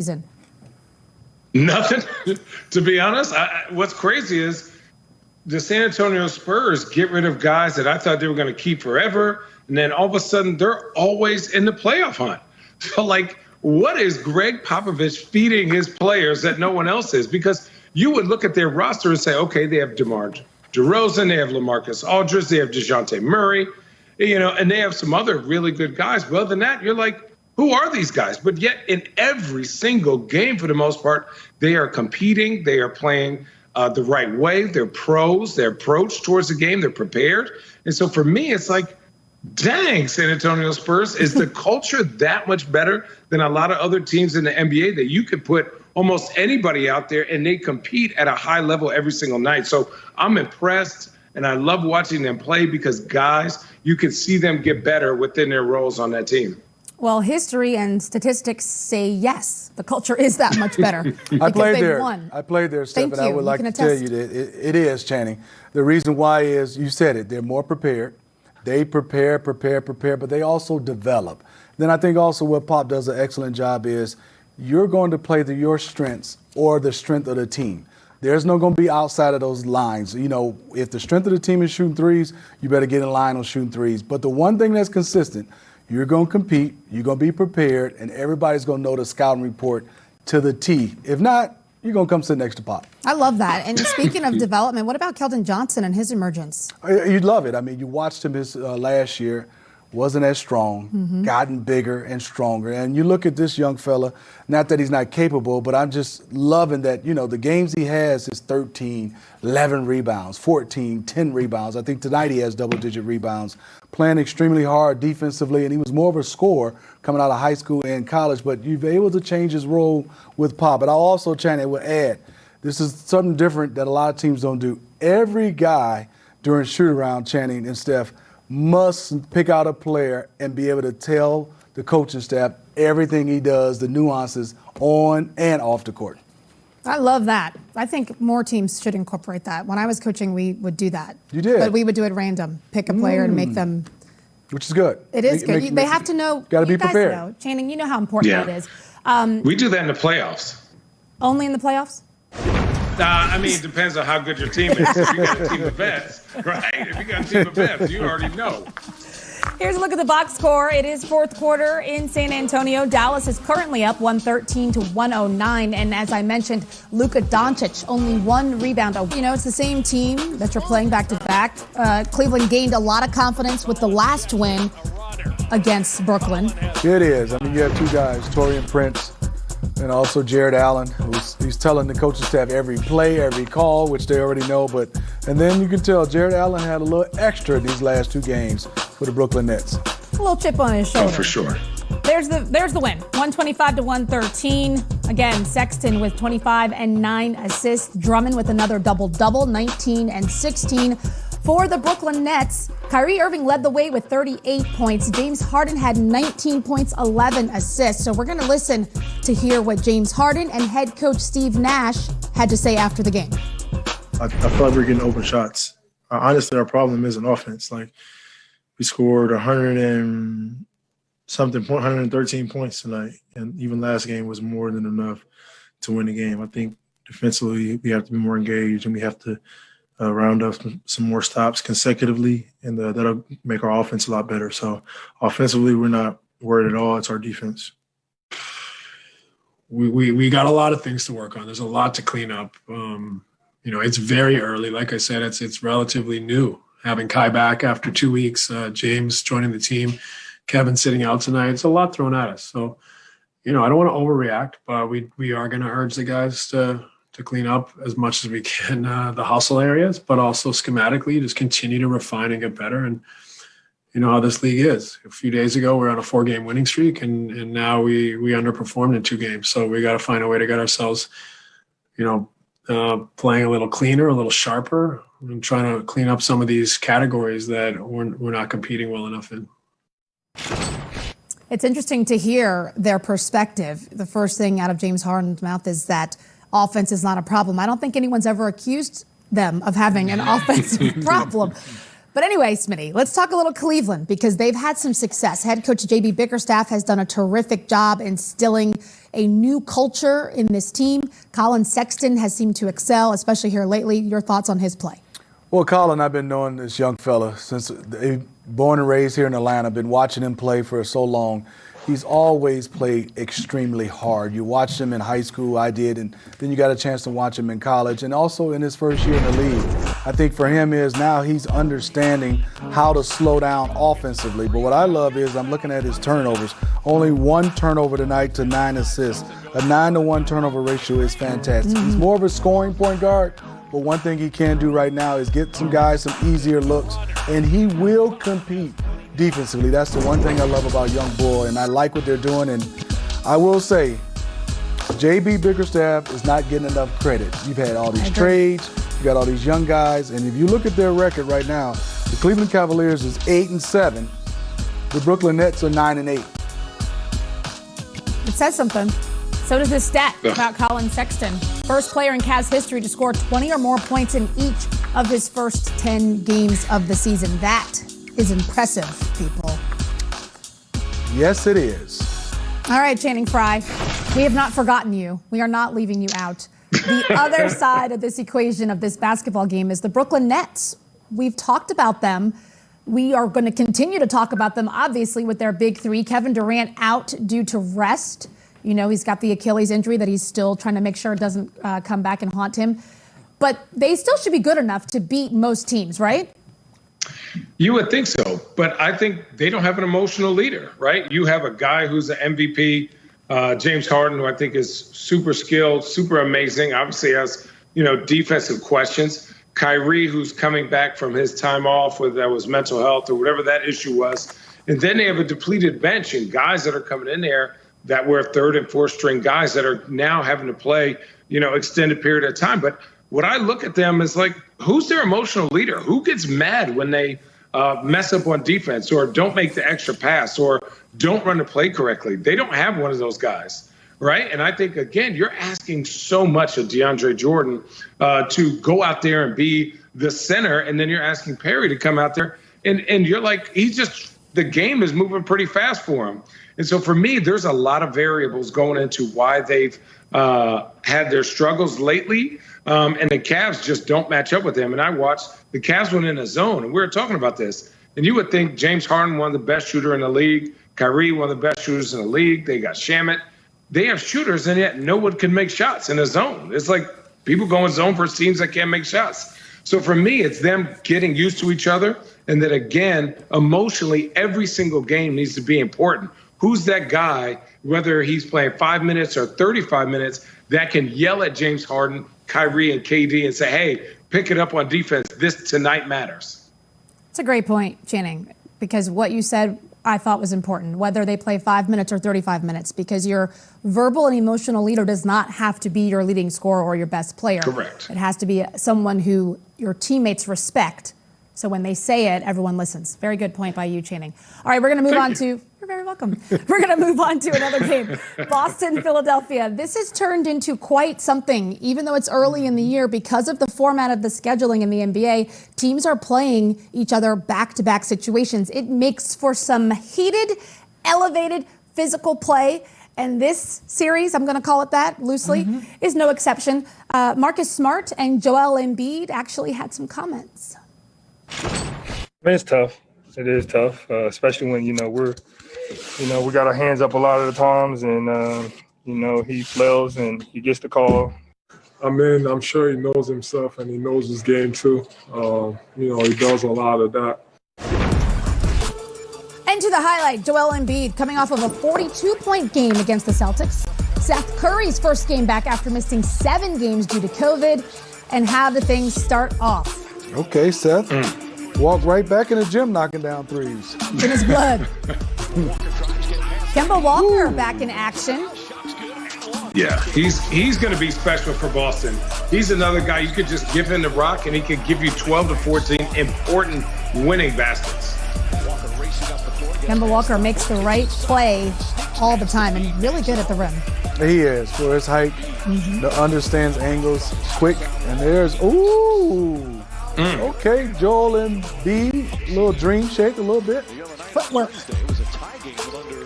season? Nothing, to be honest. What's crazy is the San Antonio Spurs get rid of guys that I thought they were going to keep forever, and then all of a sudden they're always in the playoff hunt. So, like, what is Greg Popovich feeding his players that no one else is? Because you would look at their roster and say, okay, they have DeMar DeRozan, they have LaMarcus Aldridge, they have DeJounte Murray, and they have some other really good guys. But other than that, you're like, who are these guys? But yet in every single game, for the most part, they are competing. They are playing the right way. They're pros. Their approach towards the game, they're prepared. And so for me, it's like, dang, San Antonio Spurs, is the culture that much better than a lot of other teams in the NBA that you could put almost anybody out there and they compete at a high level every single night? So I'm impressed, and I love watching them play because, guys, you can see them get better within their roles on that team. Well, history and statistics say yes, the culture is that much better. I played there, Steph, and I would like to tell you that it is, Channing. The reason why is, you said it, they're more prepared. They prepare, but they also develop. Then I think also what Pop does an excellent job is you're going to play to your strengths or the strength of the team. There's no going to be outside of those lines. If the strength of the team is shooting threes, you better get in line on shooting threes. But the one thing that's consistent, you're going to compete, you're going to be prepared, and everybody's going to know the scouting report to the T. If not, you're going to come sit next to Pop. I love that. And speaking of development, what about Keldon Johnson and his emergence? You'd love it. I mean, you watched him his last year. Wasn't as strong, gotten bigger and stronger. And you look at this young fella, not that he's not capable, but I'm just loving that, the games he has is 13, 11 rebounds, 14, 10 rebounds. I think tonight he has double-digit rebounds, playing extremely hard defensively, and he was more of a scorer coming out of high school and college, but you've been able to change his role with Pop. But I'll also, Channing, will add, this is something different that a lot of teams don't do. Every guy during shoot-around, Channing and Steph, must pick out a player and be able to tell the coaching staff everything he does, the nuances on and off the court. I love that. I think more teams should incorporate that. When I was coaching, we would do that. You did? But we would do it random. Pick a player and make them. Which is good. It is good. They have to know. Got to be prepared. Know, Channing, you know how important that is. We do that in the playoffs. Only in the playoffs? It depends on how good your team is. If you got a team of vets, right? If you got a team of vets, you already know. Here's a look at the box score. It is fourth quarter in San Antonio. Dallas is currently up 113-109. And as I mentioned, Luka Doncic, only one rebound. It's the same team that you're playing back-to-back. Cleveland gained a lot of confidence with the last win against Brooklyn. It is. You have two guys, Taurean Prince and also Jared Allen, he's telling the coaching staff every play, every call, which they already know. And then you can tell Jared Allen had a little extra in these last two games for the Brooklyn Nets. A little chip on his shoulder. Oh, for sure. There's the win, 125-113. Again, Sexton with 25 and 9 assists. Drummond with another double-double, 19 and 16. For the Brooklyn Nets, Kyrie Irving led the way with 38 points. James Harden had 19 points, 11 assists. So we're going to listen to hear what James Harden and head coach Steve Nash had to say after the game. I feel like we're getting open shots. Honestly, our problem is an offense. Like, we scored 113 points tonight, and even last game was more than enough to win the game. I think defensively we have to be more engaged, and we have to round up some more stops consecutively, and that'll make our offense a lot better. So offensively, we're not worried at all. It's our defense. We got a lot of things to work on. There's a lot to clean up. It's very early. Like I said, it's relatively new. Having Kai back after 2 weeks, James joining the team, Kevin sitting out tonight. It's a lot thrown at us. So, I don't want to overreact, but we are going to urge the guys to clean up as much as we can the hustle areas, but also schematically just continue to refine and get better. And you know how this league is. A few days ago, we were on a 4-game winning streak, and now we underperformed in 2 games. So we got to find a way to get ourselves, playing a little cleaner, a little sharper, and trying to clean up some of these categories that we're not competing well enough in. It's interesting to hear their perspective. The first thing out of James Harden's mouth is that offense is not a problem. I don't think anyone's ever accused them of having an offensive problem. But anyway, Smitty, let's talk a little Cleveland because they've had some success. Head coach J.B. Bickerstaff has done a terrific job instilling a new culture in this team. Colin Sexton has seemed to excel, especially here lately. Your thoughts on his play? Well, Colin, I've been knowing this young fella since born and raised here in Atlanta. I've been watching him play for so long. He's always played extremely hard. You watched him in high school, I did, and then you got a chance to watch him in college and also in his first year in the league. I think for him is now he's understanding how to slow down offensively. But what I love is I'm looking at his turnovers. Only 1 turnover tonight to 9 assists. A 9-to-1 turnover ratio is fantastic. He's more of a scoring point guard, but one thing he can do right now is get some guys some easier looks, and he will compete defensively. That's the one thing I love about young Bull, and I like what they're doing. And I will say, J.B. Bickerstaff is not getting enough credit. You've had all these trades, you got all these young guys, and if you look at their record right now, the Cleveland Cavaliers is 8-7. The Brooklyn Nets are 9-8. It says something. So does this stat about Colin Sexton. First player in Cavs history to score 20 or more points in each of his first 10 games of the season. That is impressive, people. Yes, it is. All right, Channing Frye, we have not forgotten you. We are not leaving you out. The other side of this equation of this basketball game is the Brooklyn Nets. We've talked about them. We are going to continue to talk about them, obviously, with their big three. Kevin Durant out due to rest. You know, he's got the Achilles injury that he's still trying to make sure it doesn't come back and haunt him. But they still should be good enough to beat most teams, right? You would think so, but I think they don't have an emotional leader, right? You have a guy who's an MVP, James Harden, who I think is super skilled, super amazing, obviously has, defensive questions. Kyrie, who's coming back from his time off, whether that was mental health or whatever that issue was. And then they have a depleted bench and guys that are coming in there that were third and fourth string guys that are now having to play, extended period of time. But what I look at them is like, who's their emotional leader? Who gets mad when they mess up on defense or don't make the extra pass or don't run the play correctly? They don't have one of those guys, right? And I think, again, you're asking so much of DeAndre Jordan to go out there and be the center, and then you're asking Perry to come out there, and you're like, the game is moving pretty fast for him. And so for me, there's a lot of variables going into why they've had their struggles lately. And the Cavs just don't match up with them. And I watched the Cavs went in a zone, and we were talking about this. And you would think James Harden, one of the best shooter in the league, Kyrie, one of the best shooters in the league. They got Shamet. They have shooters, and yet no one can make shots in a zone. It's like people go in zone for teams that can't make shots. So for me, it's them getting used to each other, and that, again, emotionally, every single game needs to be important. Who's that guy, whether he's playing 5 minutes or 35 minutes, that can yell at James Harden, Kyrie, and KD and say, hey, pick it up on defense. This tonight matters. It's a great point, Channing, because what you said I thought was important, whether they play 5 minutes or 35 minutes, because your verbal and emotional leader does not have to be your leading scorer or your best player. Correct. It has to be someone who your teammates respect. So when they say it, everyone listens. Very good point by you, Channing. All right, we're going to move on to... You're very welcome. We're going to move on to another game. Boston, Philadelphia. This has turned into quite something, even though it's early in the year. Because of the format of the scheduling in the NBA, teams are playing each other back-to-back situations. It makes for some heated, elevated, physical play. And this series, I'm going to call it that loosely, is no exception. Marcus Smart and Joel Embiid actually had some comments. It's tough. It is tough, especially when, we got our hands up a lot of the times and, he flails and he gets the call. I'm sure he knows himself and he knows his game too. He does a lot of that. And to the highlight, Joel Embiid coming off of a 42-point game against the Celtics. Seth Curry's first game back after missing 7 games due to COVID. And how did things start off? Okay, Seth. Walk right back in the gym knocking down threes. In his blood. Kemba Walker back in action. Yeah, he's going to be special for Boston. He's another guy you could just give him the rock, and he could give you 12 to 14 important winning baskets. Kemba Walker makes the right play all the time and really good at the rim. He is, for his height, understands angles, quick, and there's, ooh. Okay, Joel Embiid, little dream shake a little bit. Footwork.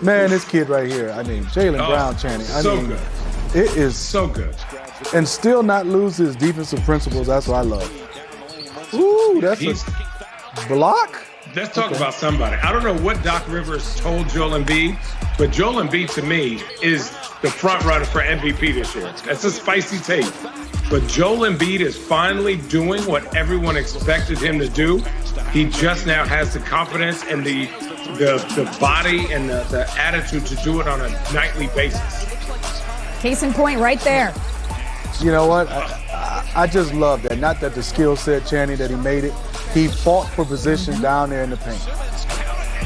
Man, this kid right here, I mean, Jaylen Brown, Channing. Good. It is So good. and still not lose his defensive principles. That's what I love. Ooh, that's a block. Let's talk about somebody. I don't know what Doc Rivers told Joel Embiid, but Joel Embiid to me is the front runner for MVP this year. That's a spicy take. But Joel Embiid is finally doing what everyone expected him to do. He just now has the confidence and the body and the attitude to do it on a nightly basis. Case in point right there. You know what? I just love that. Not that the skill set, Channing, that he made it. He fought for position down there in the paint.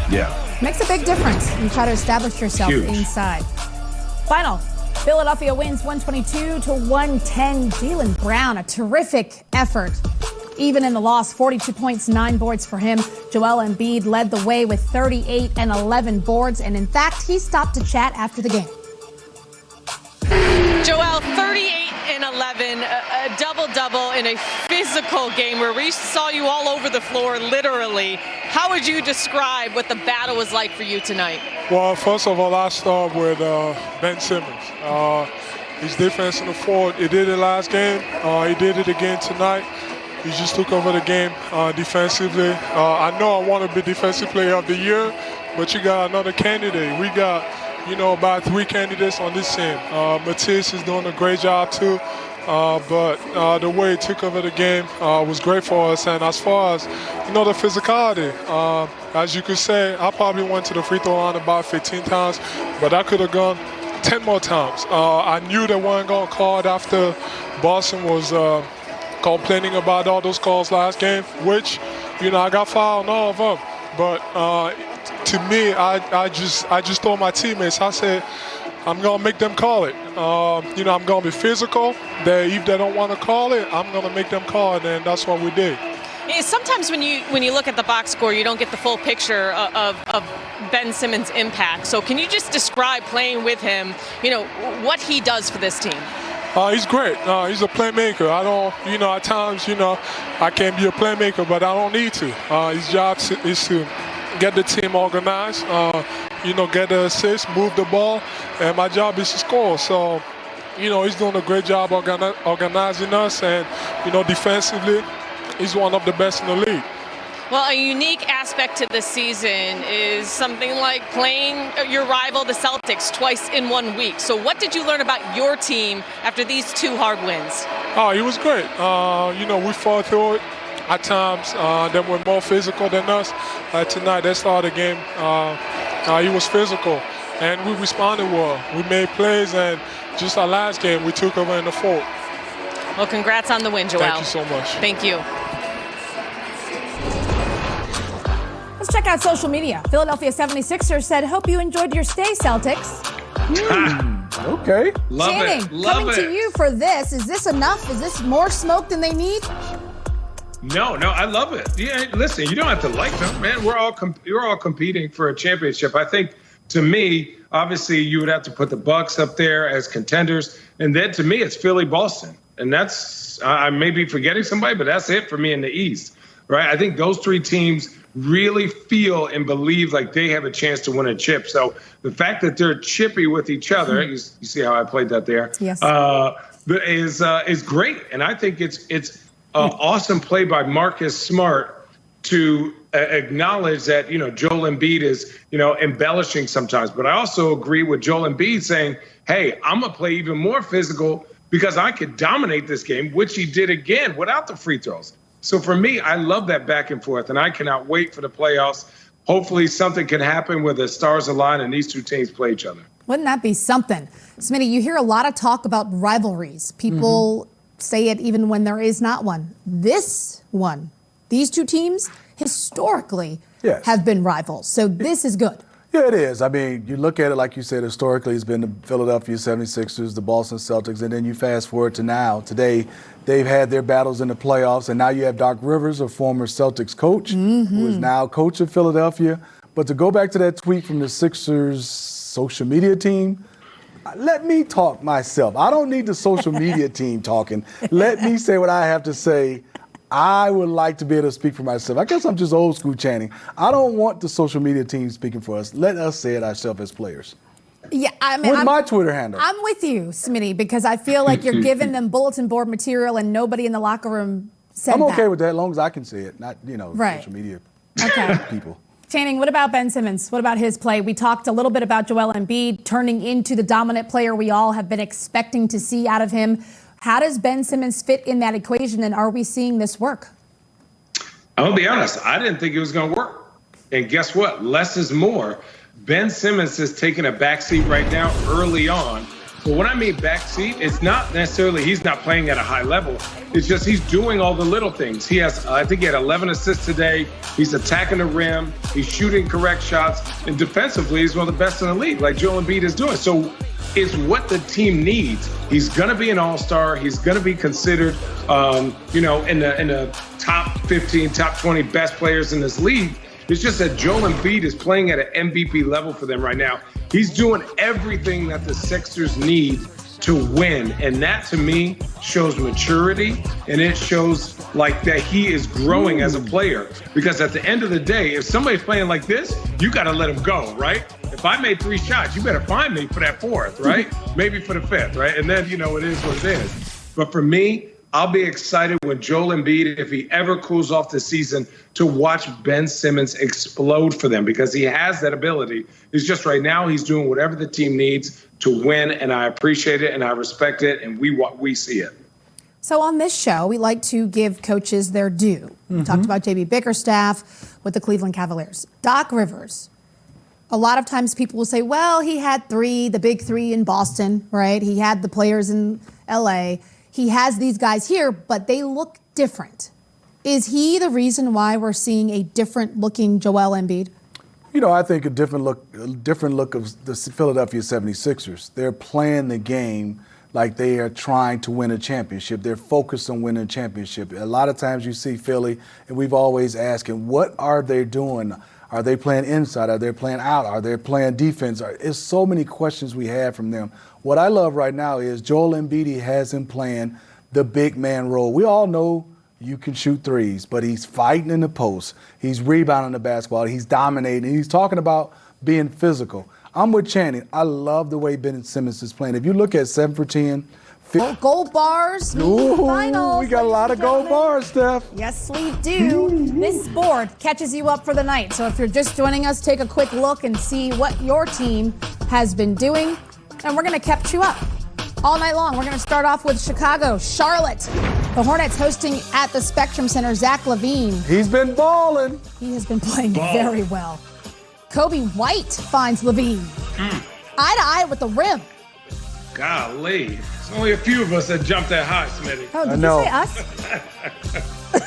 Yeah. Makes a big difference. You try to establish yourself inside. Final. Philadelphia wins 122-110. Jaylen Brown, a terrific effort. Even in the loss, 42 points, 9 boards for him. Joel Embiid led the way with 38 and 11 boards. And in fact, he stopped to chat after the game. Joel, 38 and 11, a double-double in a physical game where we saw you all over the floor, literally. How would you describe what the battle was like for you tonight? Well, first of all, I start with Ben Simmons. His defense in the forward, he did it last game. He did it again tonight. He just took over the game defensively. I know I want to be Defensive Player of the Year, but you got another candidate. We got, about 3 candidates on this team. Matisse is doing a great job too. But the way he took over the game was great for us. And as far as, the physicality, as you could say, I probably went to the free throw line about 15 times, but I could have gone 10 more times. I knew they weren't going to call it after Boston was complaining about all those calls last game, which, I got fouled on all of them. But to me, I just told my teammates, I said, I'm going to make them call it. I'm going to be physical. If they don't want to call it, I'm going to make them call it, and that's what we did. Sometimes when you look at the box score, you don't get the full picture of Ben Simmons' impact. So can you just describe playing with him, what he does for this team? He's great. He's a playmaker. I don't, at times, I can't be a playmaker, but I don't need to. His job is to get the team organized, get the assist, move the ball, and my job is to score. So, he's doing a great job organizing us, and, defensively, he's one of the best in the league. Well, a unique aspect to this season is something like playing your rival, the Celtics, twice in 1 week. So what did you learn about your team after these 2 hard wins? Oh, it was great. We fought through it. At times, they were more physical than us. Tonight, they started the game. He was physical, and we responded well. We made plays, and just our last game, we took over in the fourth. Well, congrats on the win, Joel. Thank you so much. Thank you. Let's check out social media. Philadelphia 76ers said, hope you enjoyed your stay, Celtics. Okay. Channing, coming to you for this. Is this enough? Is this more smoke than they need? No, I love it. Yeah, listen, you don't have to like them, man. We're all competing for a championship. I think, to me, obviously, you would have to put the Bucks up there as contenders, and then to me, it's Philly, Boston, and that's I may be forgetting somebody, but that's it for me in the East, right? I think those 3 teams really feel and believe like they have a chance to win a chip. So the fact that they're chippy with each other, you see how I played that there, yes, is great, and I think it's awesome play by Marcus Smart to acknowledge that, Joel Embiid is, embellishing sometimes. But I also agree with Joel Embiid saying, hey, I'm going to play even more physical because I could dominate this game, which he did again without the free throws. So for me, I love that back and forth, and I cannot wait for the playoffs. Hopefully something can happen where the stars align and these 2 teams play each other. Wouldn't that be something? Smitty, you hear a lot of talk about rivalries. People say it even when there is not one. This one, these 2 teams historically have been rivals. So this is good. Yeah, it is. I mean, you look at it, like you said, historically, it's been the Philadelphia 76ers, the Boston Celtics, and then you fast forward to now. Today, they've had their battles in the playoffs, and now you have Doc Rivers, a former Celtics coach, who is now coach of Philadelphia. But to go back to that tweet from the Sixers social media team, let me talk myself. I don't need the social media team talking. Let me say what I have to say. I would like to be able to speak for myself. I guess I'm just old school, Channing. I don't want the social media team speaking for us. Let us say it ourselves as players. Yeah, I mean, With my Twitter handle. I'm with you, Smitty, because I feel like you're giving them bulletin board material and nobody in the locker room said I'm okay that. with that as long as I can say it, not, Right. social media people. Channing, what about Ben Simmons? What about his play? We talked a little bit about Joel Embiid turning into the dominant player we all have been expecting to see out of him. How does Ben Simmons fit in that equation, and are we seeing this work? I'm going to be honest. I didn't think it was going to work. And guess what? Less is more. Ben Simmons is taking a backseat right now early on. But when I mean backseat, it's not necessarily he's not playing at a high level. It's just he's doing all the little things. He has, I think he had 11 assists today. He's attacking the rim. He's shooting correct shots. And defensively, he's one of the best in the league, like Joel Embiid is doing. So it's what the team needs. He's going to be an all-star. He's going to be considered, in the top 15, top 20 best players in this league. It's just that Joel Embiid is playing at an MVP level for them right now. He's doing everything that the Sixers need to win. And that, to me, shows maturity, and it shows like that he is growing as a player. Because at the end of the day, if somebody's playing like this, you got to let him go, right? If I made 3 shots, you better find me for that 4th, right? Maybe for the 5th, right? And then, it is what it is. But for me, I'll be excited when Joel Embiid, if he ever cools off the season, to watch Ben Simmons explode for them, because he has that ability. It's just right now he's doing whatever the team needs to win, and I appreciate it and I respect it, and we see it. So on this show, we like to give coaches their due. We talked about J.B. Bickerstaff with the Cleveland Cavaliers. Doc Rivers. A lot of times people will say, well, he had the big 3 in Boston, right? He had the players in L.A., he has these guys here, but they look different. Is he the reason why we're seeing a different looking Joel Embiid? I think a different look of the Philadelphia 76ers. They're playing the game like they are trying to win a championship. They're focused on winning a championship. A lot of times you see Philly, and we've always asked him, what are they doing? Are they playing inside? Are they playing out? Are they playing defense? There's so many questions we have from them. What I love right now is Joel Embiid has him playing the big man role. We all know you can shoot threes, but he's fighting in the post. He's rebounding the basketball. He's dominating. He's talking about being physical. I'm with Channing. I love the way Ben Simmons is playing. If you look at 7 for 10, gold bars, finals. We got a lot of gold bars, Steph. Yes, we do. This board catches you up for the night. So if you're just joining us, take a quick look and see what your team has been doing. And we're going to catch you up all night long. We're going to start off with Chicago, Charlotte. The Hornets hosting at the Spectrum Center, Zach LaVine. He's been balling. He has been playing very well. Kobe White finds LaVine. Eye to eye with the rim. Golly. There's only a few of us that jumped that high, Smitty. Oh, did you say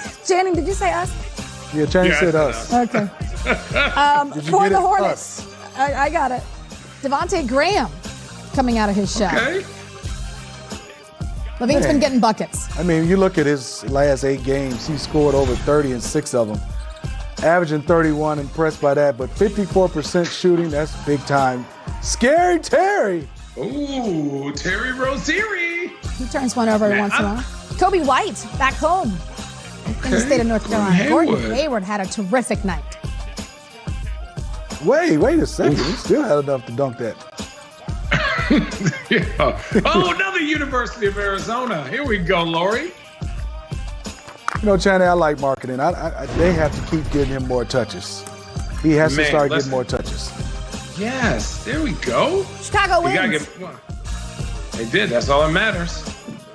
us? Channing, did you say us? Yeah, Channing said us. Okay. For the Hornets. I got it. Devontae Graham coming out of his shell. Okay. LaVine's been getting buckets. I mean, you look at his last 8 games, he scored over 30 in 6 of them. Averaging 31, impressed by that, but 54% shooting, that's big time. Scary Terry. Ooh, Terry Rozier. He turns one over every once in a while. Kobe White, back home in the state of North Carolina. Gordon Hayward had a terrific night. Wait a second. He still had enough to dunk that. Yeah. Oh, another University of Arizona. Here we go, Lori. Channing, I like marketing. They have to keep getting him more touches. He has to start getting more touches. Yes, there we go. Chicago wins. They did. That's all that matters.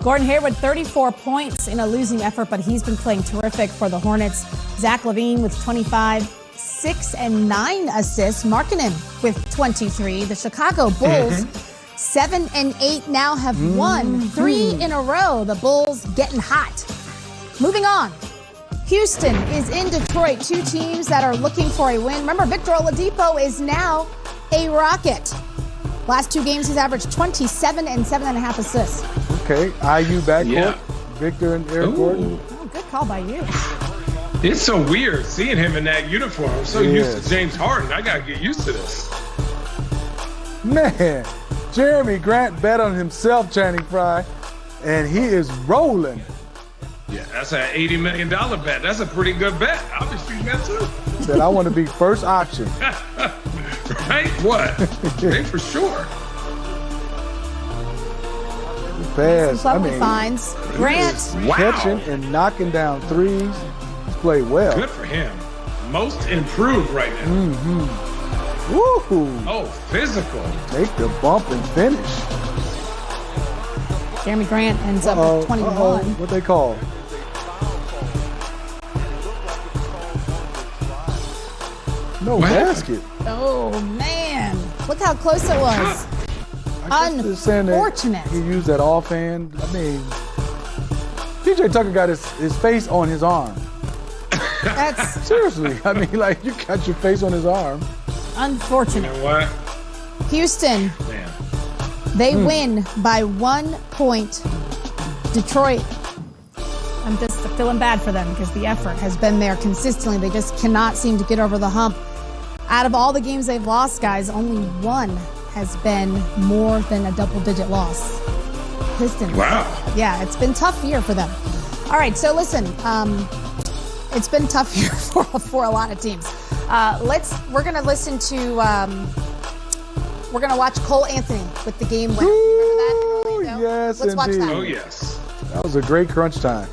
Gordon Hayward, 34 points in a losing effort, but he's been playing terrific for the Hornets. Zach LaVine with 25, 6 and 9 assists. Markkanen with 23. The Chicago Bulls, 7 and 8 now have won 3 in a row. The Bulls getting hot. Moving on. Houston is in Detroit. 2 teams that are looking for a win. Remember, Victor Oladipo is now a Rocket. Last 2 games, he's averaged 27 and 7.5 assists. Okay, IU backcourt. Victor and Eric Gordon. Oh, good call by you. It's so weird seeing him in that uniform. I'm so used to James Harden. I got to get used to this. Man, Jeremy Grant bet on himself, Channing Frye, and he is rolling. Yeah, that's an $80 million bet. That's a pretty good bet. I'll be shooting that too. Said I want to be first option. Right? What? Hey, for sure. Pass. Some lovely finds. Grant. Catching and knocking down threes. He's played well. Good for him. Most improved right now. Woohoo! Oh, physical. Take the bump and finish. Jeremy Grant ends up with 21. What they call? No basket. Oh, man. Look how close it was. Unfortunate. He used that offhand. I mean, PJ Tucker got his face on his arm. That's seriously. I mean, like, you got your face on his arm. Unfortunate. You know what? Houston. Man. They win by 1 point. Detroit. I'm just feeling bad for them because the effort has been there consistently. They just cannot seem to get over the hump. Out of all the games they've lost, guys, only one has been more than a double-digit loss. Pistons. Wow. Yeah, it's been a tough year for them. All right, so listen, it's been a tough year for a lot of teams. We're gonna listen to we're gonna watch Cole Anthony with the game winner. Remember that in Orlando? Yes, Let's watch indeed. that. Oh, yes. That was a great crunch time.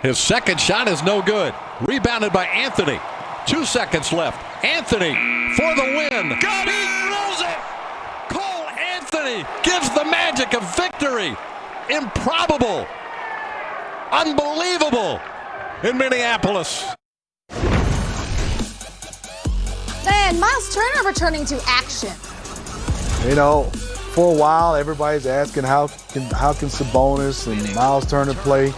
His second shot is no good. Rebounded by Anthony. 2 seconds left. Anthony for the win. Got it! He drills it! Cole Anthony gives the Magic a victory. Improbable. Unbelievable in Minneapolis. And Miles Turner returning to action. You know, for a while, everybody's asking how can Sabonis and Miles Turner play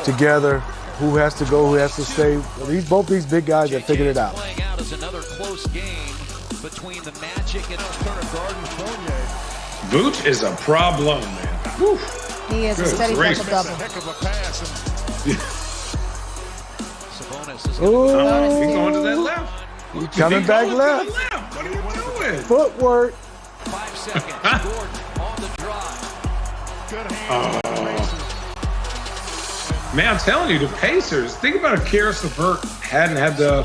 together? Who has to go? Who has to stay? Well, both these big guys have figured it out. Playing out as another close game between the Magic and Turner Garden Fournier. Vooch is a problem, man. Whew. He is a steady double-double. Heck of a pass. Sabonis is Oh, He's going to that left. He's coming back left. What are you doing? Footwork. 5 seconds. Gordon on the drive. Good hands. Man, I'm telling you, the Pacers. Think about if Karis LeVert hadn't had the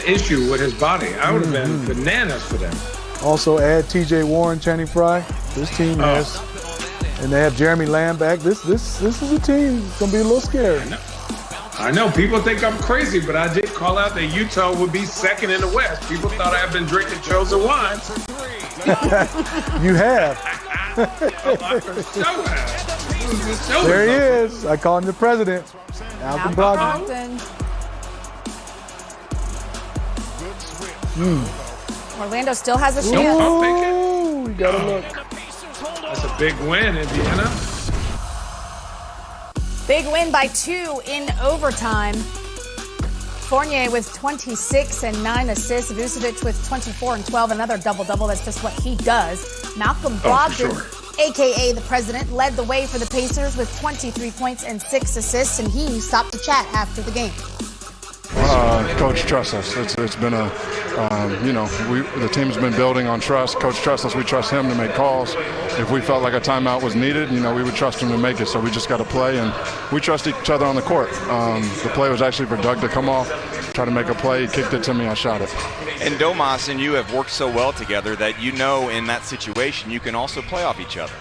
issue with his body. I would have been bananas for them. Also add T.J. Warren, Channing Frye. This team has, and they have Jeremy Lamb back. This is a team. It's gonna be a little scary. I know people think I'm crazy, but I did call out that Utah would be second in the West. People thought I had been drinking chosen wine. You have. There he is. I call him the president. Malcolm Brogdon. Orlando still has a chance. Ooh, you gotta look. That's a big win, Indiana. Big win by 2 in overtime. Fournier with 26 and 9 assists. Vucevic with 24 and 12. Another double-double. That's just what he does. Malcolm Brogdon, a.k.a. the president, led the way for the Pacers with 23 points and 6 assists, and he stopped to chat after the game. Coach trusts us. It's been the team's been building on trust. Coach trusts us. We trust him to make calls. If we felt like a timeout was needed, we would trust him to make it. So we just got to play, and we trust each other on the court. The play was actually for Doug to come off, try to make a play. He kicked it to me. I shot it. And Domas and you have worked so well together that in that situation you can also play off each other.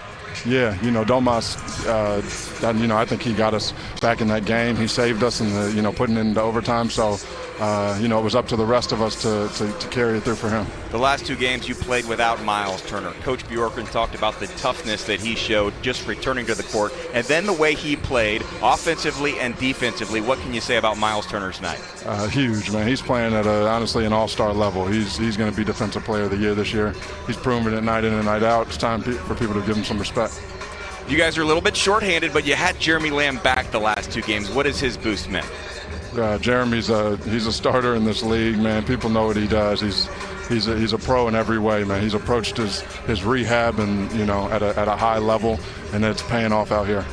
Yeah, Domas, I think he got us back in that game. He saved us in the, putting it into overtime. So, it was up to the rest of us to carry it through for him. The last 2 games you played without Miles Turner. Coach Bjorkgren talked about the toughness that he showed just returning to the court, and then the way he played offensively and defensively. What can you say about Miles Turner tonight? Huge, man. He's playing at honestly an all-star level. He's going to be Defensive Player of the Year this year. He's proven it night in and night out. It's time for people to give him some respect. You guys are a little bit shorthanded, but you had Jeremy Lamb back the last 2 games. What has his boost meant? Jeremy's he's a starter in this league, man. People know what he does. He's a pro in every way, man. He's approached his rehab and at a high level, and it's paying off out here.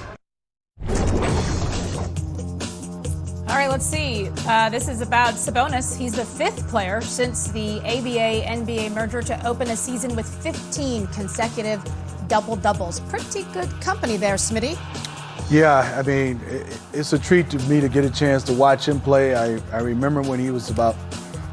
All right, let's see. This is about Sabonis. He's the 5th player since the ABA-NBA merger to open a season with 15 consecutive double-doubles. Pretty good company there, Smitty. Yeah, I mean, it's a treat to me to get a chance to watch him play. I remember when he was about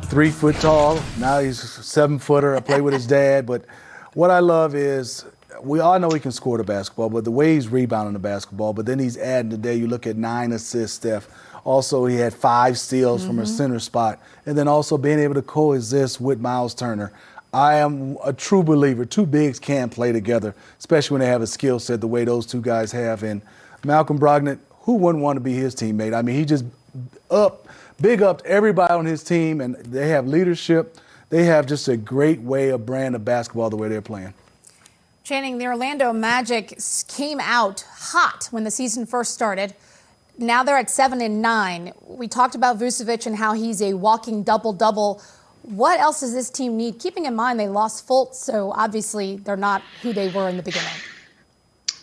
3 foot tall. Now he's a 7-footer. I play with his dad. But what I love is we all know he can score the basketball, but the way he's rebounding the basketball, but then he's adding today, you look at 9 assists, Steph. Also, he had 5 steals from a center spot. And then also being able to coexist with Miles Turner. I am a true believer. 2 bigs can play together, especially when they have a skill set the way those 2 guys have. And Malcolm Brogdon, who wouldn't want to be his teammate? I mean, he just big upped everybody on his team, and they have leadership. They have just a great way of brand of basketball the way they're playing. Channing, the Orlando Magic came out hot when the season first started. Now they're at 7-9. We talked about Vucevic and how he's a walking double-double. What else does this team need? Keeping in mind they lost Fultz, so obviously they're not who they were in the beginning.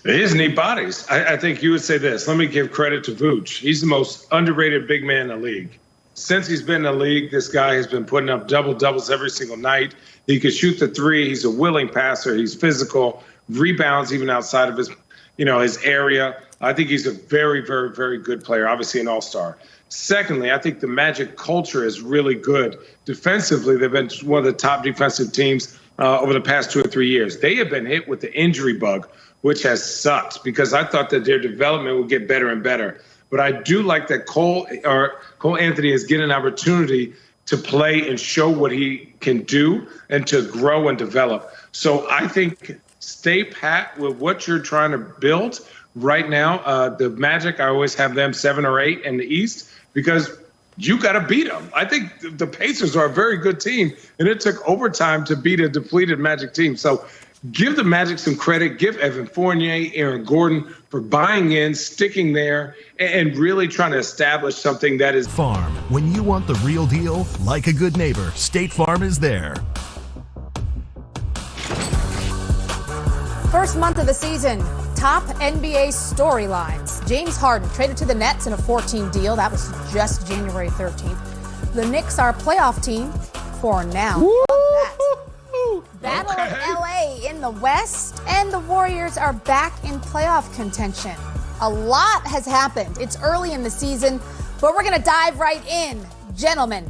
They just need bodies. I think you would say this. Let me give credit to Vooch. He's the most underrated big man in the league. Since he's been in the league, this guy has been putting up double-doubles every single night. He can shoot the 3. He's a willing passer. He's physical, rebounds even outside of his, his area. I think he's a very, very, very good player, obviously an all-star. Secondly, I think the Magic culture is really good. Defensively, they've been one of the top defensive teams over the past 2 or 3 years. They have been hit with the injury bug, which has sucked because I thought that their development would get better and better. But I do like that Cole Anthony is getting an opportunity to play and show what he can do and to grow and develop. So I think stay pat with what you're trying to build right now. The Magic, I always have them 7 or 8 in the East because you got to beat them. I think the Pacers are a very good team, and it took overtime to beat a depleted Magic team. So give the Magic some credit. Give Evan Fournier, Aaron Gordon for buying in, sticking there, and really trying to establish something that is Farm. When you want the real deal, like a good neighbor, State Farm is there. First month of the season, top NBA storylines. James Harden traded to the Nets in a 14 deal. That was just January 13th. The Knicks are a playoff team for now. Battle of LA in the West, and the Warriors are back in playoff contention. A lot has happened. It's early in the season, but we're going to dive right in. Gentlemen,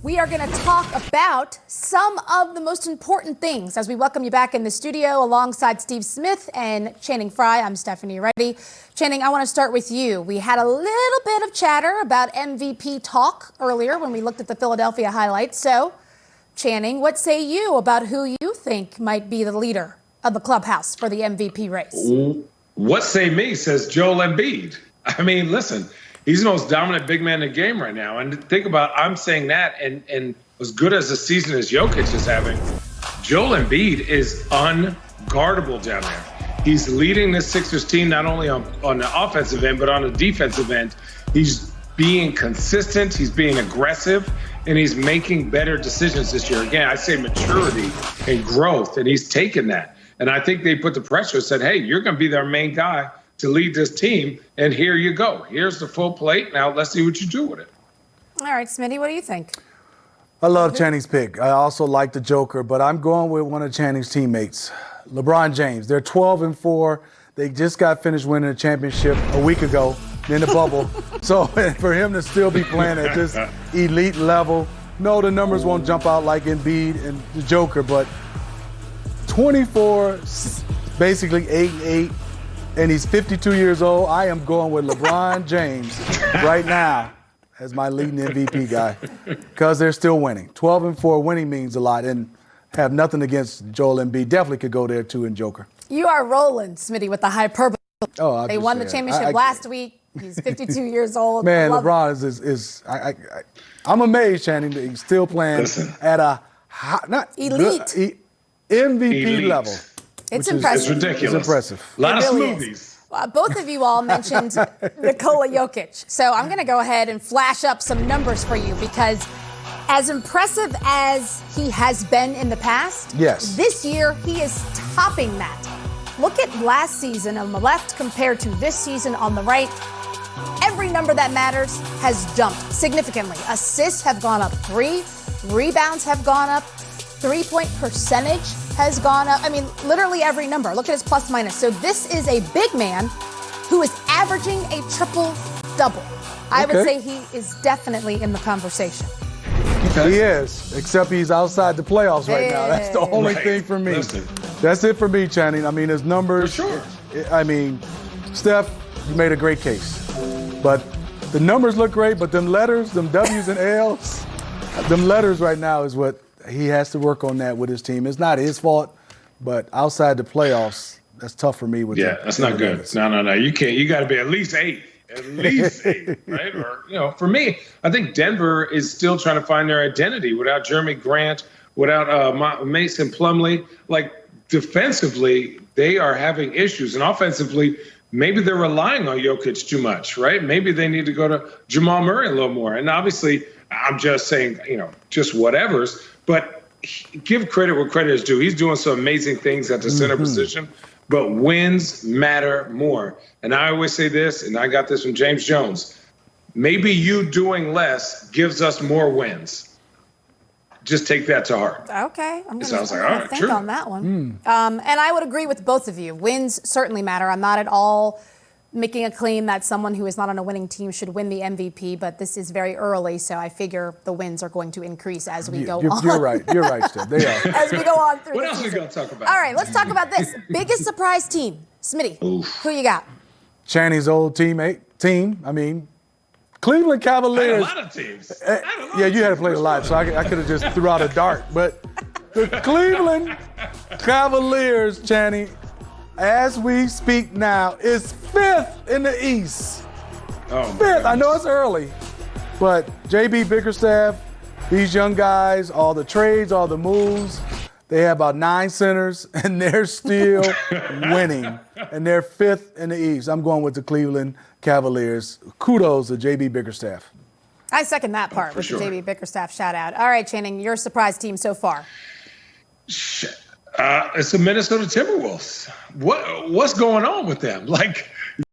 we are going to talk about some of the most important things as we welcome you back in the studio alongside Steve Smith and Channing Frye. I'm Stephanie Reddy. Channing, I want to start with you. We had a little bit of chatter about MVP talk earlier when we looked at the Philadelphia highlights. So, Channing, what say you about who you think might be the leader of the clubhouse for the MVP race? What say me, says Joel Embiid. I mean, listen, he's the most dominant big man in the game right now. And think about, I'm saying that, and as good as a season as Jokic is having, Joel Embiid is unguardable down there. He's leading this Sixers team not only on the offensive end, but on the defensive end. He's being consistent, he's being aggressive, and he's making better decisions this year. Again, I say maturity and growth, and he's taken that. And I think they put the pressure and said, hey, you're going to be their main guy to lead this team, and here you go. Here's the full plate. Now let's see what you do with it. All right, Smitty, what do you think? I love Channing's pick. I also like the Joker, but I'm going with one of Channing's teammates, LeBron James. They're 12-4. They just got finished winning a championship a week ago in the bubble. So for him to still be playing at this elite level, no, the numbers won't jump out like Embiid and the Joker, but 24, basically 8-8, and he's 52 years old. I am going with LeBron James right now as my leading MVP guy because they're still winning. 12-4 winning means a lot, and have nothing against Joel Embiid. Definitely could go there too in Joker. You are rolling, Smitty, with the hyperbole. Oh, they won the championship last week. He's 52 years old. Man, LeBron is I'm amazed, Channing, that he's still playing at a elite MVP level. It's impressive. It's ridiculous. It's impressive. A lot of smoothies. Both of you all mentioned Nikola Jokic. So I'm going to go ahead and flash up some numbers for you because as impressive as he has been in the past, yes, this year he is topping that. Look at last season on the left compared to this season on the right. Every number that matters has jumped significantly. Assists have gone up 3, rebounds have gone up, 3-point percentage has gone up. I mean, literally every number. Look at his plus minus. So this is a big man who is averaging a triple-double. I would say he is definitely in the conversation. He is, except he's outside the playoffs right now. That's the only thing for me. That's it for me, Channing. I mean, his numbers. For sure. I mean, Steph, you made a great case. But the numbers look great, but them letters, them W's and L's, them letters right now is what he has to work on that with his team. It's not his fault, but outside the playoffs, that's tough for me with that's not good. No. You can't. You got to be at least 8. At least 8, right? Or, for me, I think Denver is still trying to find their identity without Jeremy Grant, without Mason Plumlee. Like, defensively, they are having issues. And offensively, maybe they're relying on Jokic too much, right? Maybe they need to go to Jamal Murray a little more. And obviously, I'm just saying, just whatevers. But give credit where credit is due. He's doing some amazing things at the center position. But wins matter more. And I always say this, and I got this from James Jones. Maybe you doing less gives us more wins. Just take that to heart. Okay. I'm going to think on that one. And I would agree with both of you. Wins certainly matter. I'm not at all making a claim that someone who is not on a winning team should win the MVP, but this is very early, so I figure the wins are going to increase as we go on. You're right. You're right, Steph. They are. As we go on through What else are we going to talk about? All right, let's talk about this. Biggest surprise team. Smitty, who you got? Channing's old team. I mean, Cleveland Cavaliers. I had a lot of teams. Yeah, you had to play a lot, so I could have just threw out a dart. But the Cleveland Cavaliers, Channing, as we speak now, is 5th in the East. Oh, 5th. I know it's early, but JB Bickerstaff, these young guys, all the trades, all the moves, they have about 9 centers, and they're still winning. And they're 5th in the East. I'm going with the Cleveland Cavaliers. Kudos to JB Bickerstaff. I second that part with the JB Bickerstaff shout out. All right, Channing, your surprise team so far. It's the Minnesota Timberwolves. What's going on with them? Like,